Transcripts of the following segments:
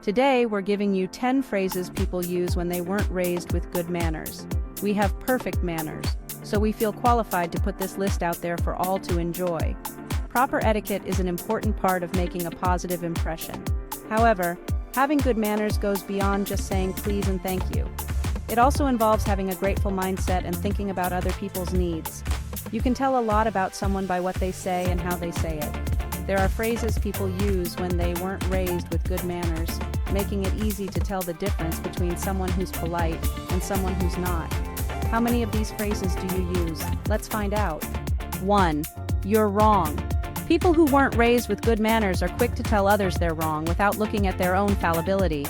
Today, we're giving you 10 phrases people use when they weren't raised with good manners. We have perfect manners, so we feel qualified to put this list out there for all to enjoy. Proper etiquette is an important part of making a positive impression. However, having good manners goes beyond just saying please and thank you. It also involves having a grateful mindset and thinking about other people's needs. You can tell a lot about someone by what they say and how they say it. There are phrases people use when they weren't raised with good manners, making it easy to tell the difference between someone who's polite and someone who's not. How many of these phrases do you use? Let's find out. 1. You're wrong. People who weren't raised with good manners are quick to tell others they're wrong without looking at their own fallibility.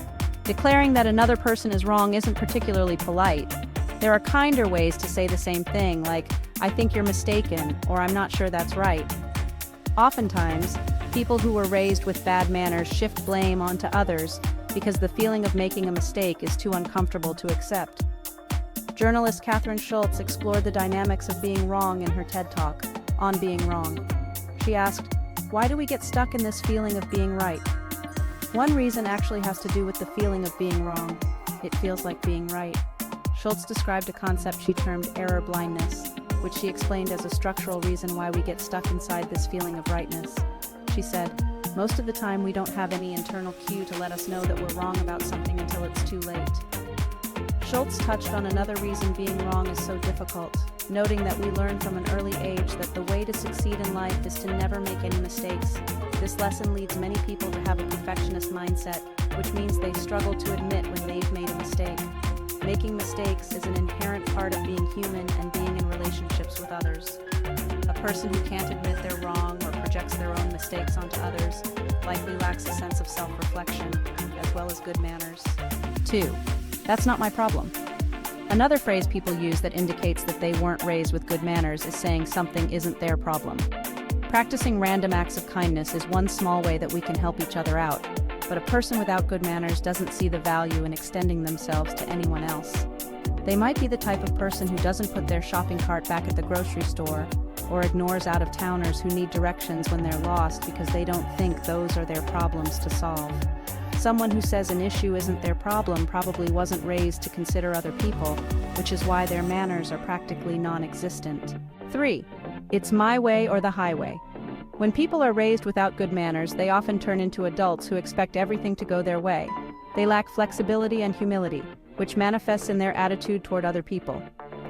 Declaring that another person is wrong isn't particularly polite. There are kinder ways to say the same thing, like, I think you're mistaken, or I'm not sure that's right. Oftentimes, people who were raised with bad manners shift blame onto others because the feeling of making a mistake is too uncomfortable to accept. Journalist Catherine Schultz explored the dynamics of being wrong in her TED Talk, On Being Wrong. She asked, why do we get stuck in this feeling of being right? One reason actually has to do with the feeling of being wrong. It feels like being right. Schultz described a concept she termed error blindness, which she explained as a structural reason why we get stuck inside this feeling of rightness. She said, most of the time we don't have any internal cue to let us know that we're wrong about something until it's too late. Schultz touched on another reason being wrong is so difficult, noting that we learn from an early age that the way to succeed in life is to never make any mistakes. This lesson leads many people to have a perfectionist mindset, which means they struggle to admit when they've made a mistake. Making mistakes is an inherent part of being human and being in relationships with others. A person who can't admit they're wrong or projects their own mistakes onto others likely lacks a sense of self-reflection, as well as good manners. 2. That's not my problem. Another phrase people use that indicates that they weren't raised with good manners is saying something isn't their problem. Practicing random acts of kindness is one small way that we can help each other out, but a person without good manners doesn't see the value in extending themselves to anyone else. They might be the type of person who doesn't put their shopping cart back at the grocery store, or ignores out-of-towners who need directions when they're lost because they don't think those are their problems to solve. Someone who says an issue isn't their problem probably wasn't raised to consider other people, which is why their manners are practically non-existent. 3. It's my way or the highway. When people are raised without good manners, they often turn into adults who expect everything to go their way. They lack flexibility and humility, which manifests in their attitude toward other people.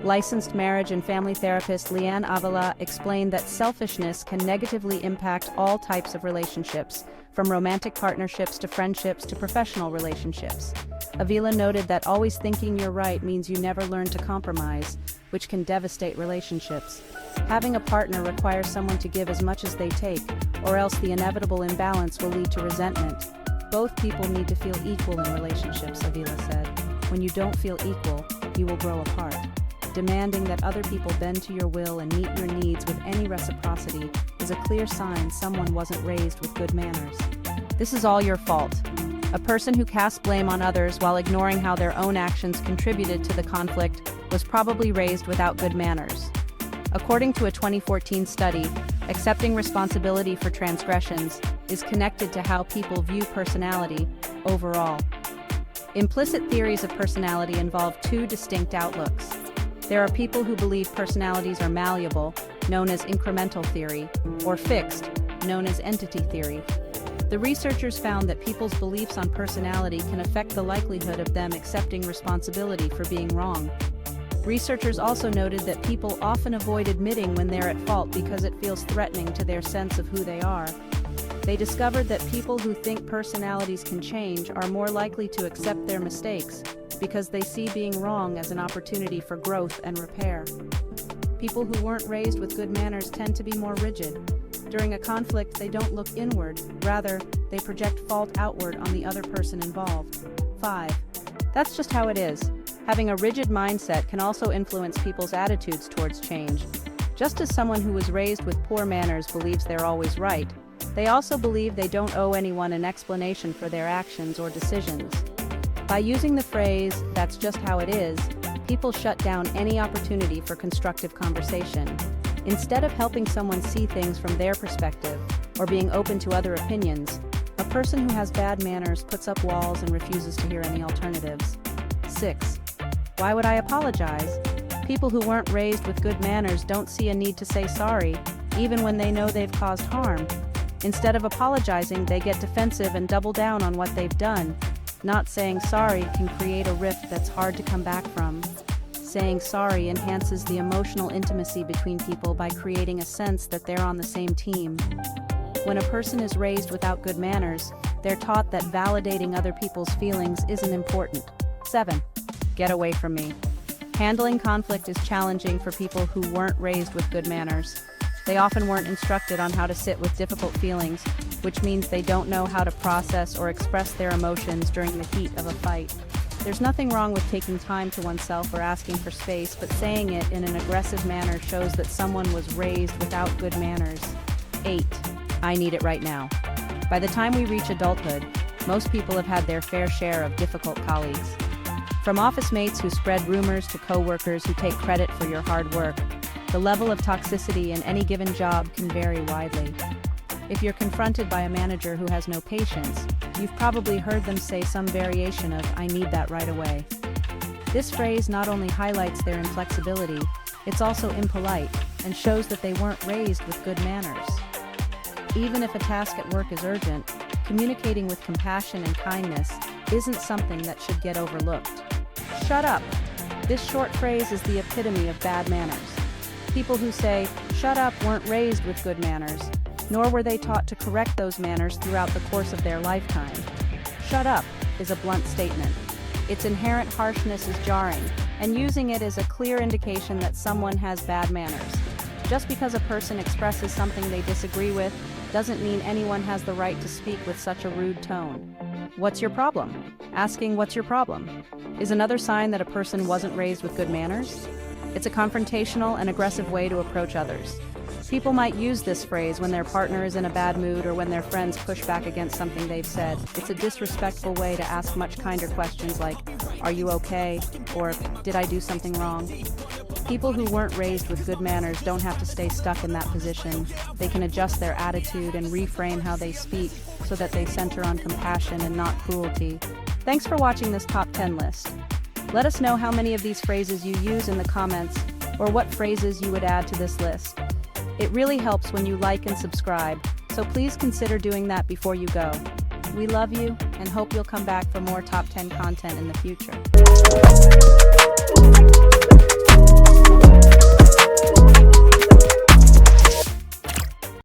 Licensed marriage and family therapist Leanne Avila explained that selfishness can negatively impact all types of relationships, from romantic partnerships to friendships to professional relationships. Avila noted that always thinking you're right means you never learn to compromise, which can devastate relationships. Having a partner requires someone to give as much as they take, or else the inevitable imbalance will lead to resentment. Both people need to feel equal in relationships, Avila said. When you don't feel equal, you will grow apart. Demanding that other people bend to your will and meet your needs with any reciprocity is a clear sign someone wasn't raised with good manners. This is all your fault. A person who casts blame on others while ignoring how their own actions contributed to the conflict was probably raised without good manners. According to a 2014 study, accepting responsibility for transgressions is connected to how people view personality overall. Implicit theories of personality involve two distinct outlooks. There are people who believe personalities are malleable, known as incremental theory, or fixed, known as entity theory. The researchers found that people's beliefs on personality can affect the likelihood of them accepting responsibility for being wrong. Researchers also noted that people often avoid admitting when they're at fault because it feels threatening to their sense of who they are. They discovered that people who think personalities can change are more likely to accept their mistakes because they see being wrong as an opportunity for growth and repair. People who weren't raised with good manners tend to be more rigid. During a conflict, they don't look inward, rather, they project fault outward on the other person involved. 5. That's just how it is. Having a rigid mindset can also influence people's attitudes towards change. Just as someone who was raised with poor manners believes they're always right, they also believe they don't owe anyone an explanation for their actions or decisions. By using the phrase, "that's just how it is," people shut down any opportunity for constructive conversation. Instead of helping someone see things from their perspective or being open to other opinions, a person who has bad manners puts up walls and refuses to hear any alternatives. 6. Why would I apologize? People who weren't raised with good manners don't see a need to say sorry, even when they know they've caused harm. Instead of apologizing, they get defensive and double down on what they've done. Not saying sorry can create a rift that's hard to come back from. Saying sorry enhances the emotional intimacy between people by creating a sense that they're on the same team. When a person is raised without good manners, they're taught that validating other people's feelings isn't important. 7. Get away from me. Handling conflict is challenging for people who weren't raised with good manners. They often weren't instructed on how to sit with difficult feelings, which means they don't know how to process or express their emotions during the heat of a fight. There's nothing wrong with taking time to oneself or asking for space, but saying it in an aggressive manner shows that someone was raised without good manners. 8. I need it right now. By the time we reach adulthood, most people have had their fair share of difficult colleagues. From office mates who spread rumors to coworkers who take credit for your hard work, the level of toxicity in any given job can vary widely. If you're confronted by a manager who has no patience, you've probably heard them say some variation of, "I need that right away." This phrase not only highlights their inflexibility, it's also impolite and shows that they weren't raised with good manners. Even if a task at work is urgent, communicating with compassion and kindness isn't something that should get overlooked. Shut up. This short phrase is the epitome of bad manners. People who say, "shut up," weren't raised with good manners, nor were they taught to correct those manners throughout the course of their lifetime. Shut up is a blunt statement. Its inherent harshness is jarring, and using it is a clear indication that someone has bad manners. Just because a person expresses something they disagree with doesn't mean anyone has the right to speak with such a rude tone. What's your problem? Asking what's your problem is another sign that a person wasn't raised with good manners. It's a confrontational and aggressive way to approach others. People might use this phrase when their partner is in a bad mood or when their friends push back against something they've said. It's a disrespectful way to ask much kinder questions like, "Are you okay?" or "Did I do something wrong?" People who weren't raised with good manners don't have to stay stuck in that position. They can adjust their attitude and reframe how they speak so that they center on compassion and not cruelty. Thanks for watching this top 10 list. Let us know how many of these phrases you use in the comments or what phrases you would add to this list. It really helps when you like and subscribe, so please consider doing that before you go. We love you and hope you'll come back for more top 10 content in the future.